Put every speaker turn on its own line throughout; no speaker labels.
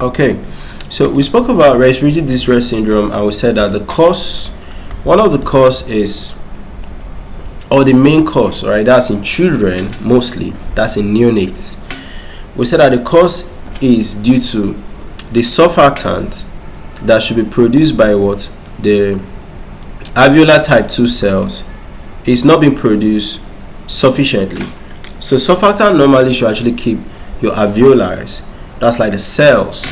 Okay, so we spoke about respiratory distress syndrome, and we said that one of the cause is, or the main cause, right? That's in children mostly. That's in neonates. We said that the cause is due to the surfactant that should be produced by what? The alveolar type 2 cells is not being produced sufficiently. So surfactant normally should actually keep your alveoli, that's like the cells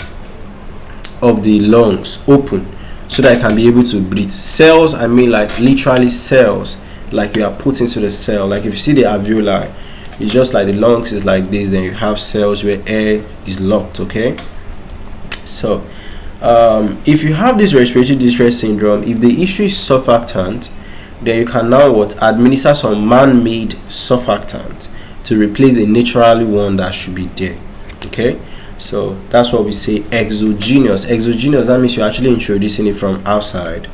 of the lungs, open so that it can be able to breathe. Cells, I mean like literally cells, like you are put into the cell. Like if you see the alveoli, it's just like the lungs is like this, then you have cells where air is locked. Okay, so if you have this respiratory distress syndrome, if the issue is surfactant, then you can now administer some man-made surfactant to replace a naturally one that should be there. Okay, so that's what we say exogenous. Exogenous, that means you're actually introducing it from outside,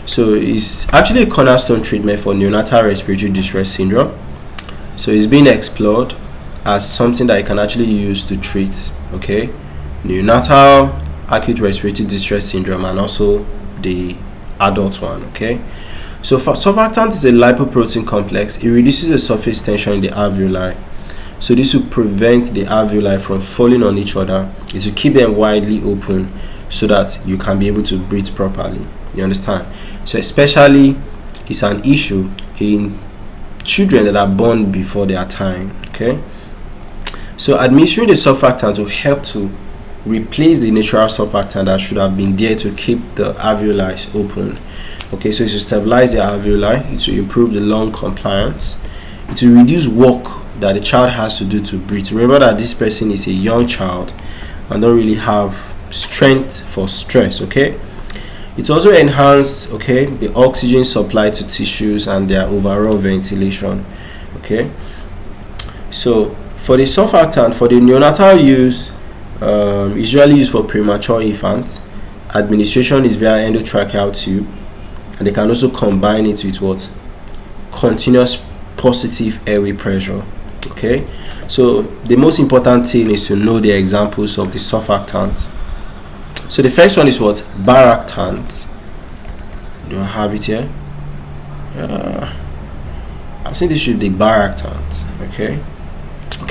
so it's actually a cornerstone treatment for neonatal respiratory distress syndrome. So it's being explored as something that you can actually use to treat, okay, neonatal acute respiratory distress syndrome and also the adult one. Okay, so surfactant is a lipoprotein complex. It reduces the surface tension in the alveoli, so this will prevent the alveoli from falling on each other. It will keep them widely open so that you can be able to breathe properly. You understand? So especially it's an issue in children that are born before their time. Okay, so administering the surfactant will help to replace the natural surfactant that should have been there to keep the alveoli open. Okay, so it will stabilize the alveoli, it will improve the lung compliance, it will reduce work that the child has to do to breathe. Remember that this person is a young child and don't really have strength for stress. Okay, it also enhance, okay, the oxygen supply to tissues and their overall ventilation. Okay, so for the surfactant, for the neonatal use, usually used for premature infants. Administration is via endotracheal tube, and they can also combine it with what? Continuous positive airway pressure. Okay, so the most important thing is to know the examples of the surfactant. So the first one is what? Beractant. Do I have it here? I think this should be beractant. Okay,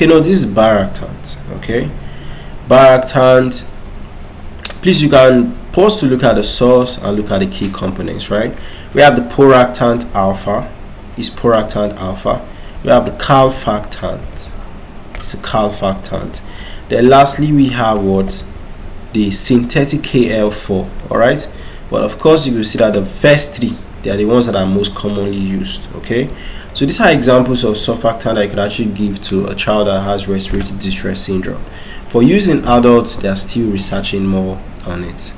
no, this is beractant. Okay, beractant. Please, you can pause to look at the source and look at the key components. Right, we have the poractant alpha. Is poractant alpha. We have the calfactant. It's a calfactant. Then lastly we have what? The synthetic KL4. All right, but of course you will see that the first three, they are the ones that are most commonly used. Okay, so these are examples of surfactant that you could actually give to a child that has respiratory distress syndrome. For use in adults, they are still researching more on it.